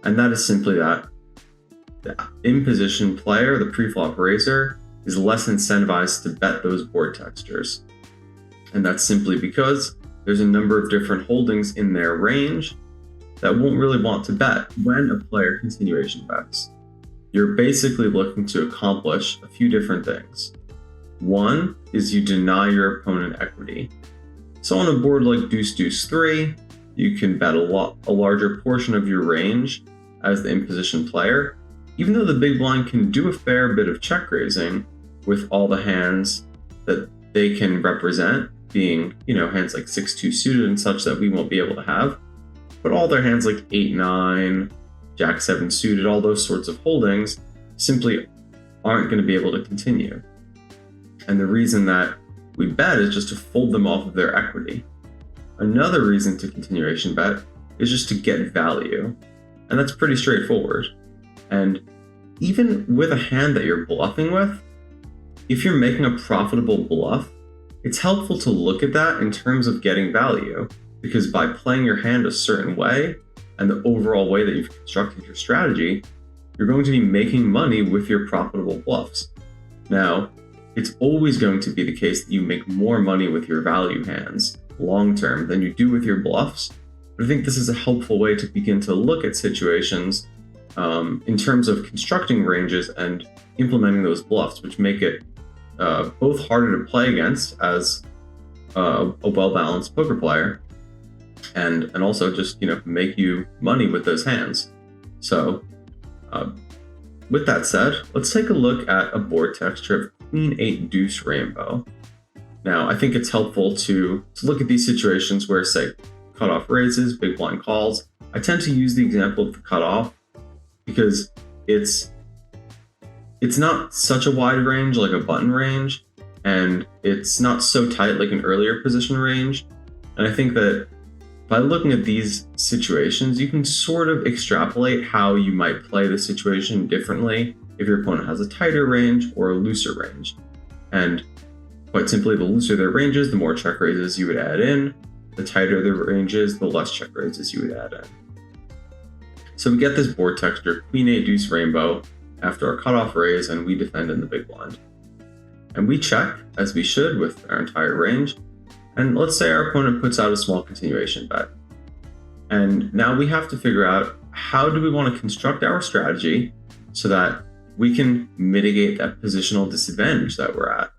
And that is simply that the in-position player, the pre-flop raiser, is less incentivized to bet those board textures. And that's simply because there's a number of different holdings in their range that won't really want to bet when a player continuation bets. You're basically looking to accomplish a few different things. One is you deny your opponent equity. So on a board like deuce-deuce-3, you can bet a larger portion of your range as the in-position player, even though the big blind can do a fair bit of check raising with all the hands that they can represent, being, hands like 6-2 suited and such that we won't be able to have. But all their hands like 8-9, Jack-7 suited, all those sorts of holdings simply aren't going to be able to continue. And the reason that we bet is just to fold them off of their equity. Another reason to continuation bet is just to get value. And that's pretty straightforward. And even with a hand that you're bluffing with, if you're making a profitable bluff, it's helpful to look at that in terms of getting value, because by playing your hand a certain way and the overall way that you've constructed your strategy, you're going to be making money with your profitable bluffs. Now, it's always going to be the case that you make more money with your value hands long term than you do with your bluffs. But I think this is a helpful way to begin to look at situations in terms of constructing ranges and implementing those bluffs, which make it both harder to play against as a well-balanced poker player, and also just make you money with those hands. So with that said, let's take a look at a board texture of Queen 8 Deuce Rainbow. Now, I think it's helpful to look at these situations where, say, cutoff raises, big blind calls. I tend to use the example of the cutoff because it's not such a wide range like a button range, and it's not so tight like an earlier position range. And I think that by looking at these situations, you can sort of extrapolate how you might play the situation differently if your opponent has a tighter range or a looser range. And quite simply, the looser their ranges, the more check raises you would add in. The tighter their ranges, the less check raises you would add in. So we get this board texture, Queen 8 Deuce Rainbow, after our cutoff raise, and we defend in the big blind. And we check, as we should, with our entire range. And let's say our opponent puts out a small continuation bet. And now we have to figure out, how do we want to construct our strategy so that we can mitigate that positional disadvantage that we're at?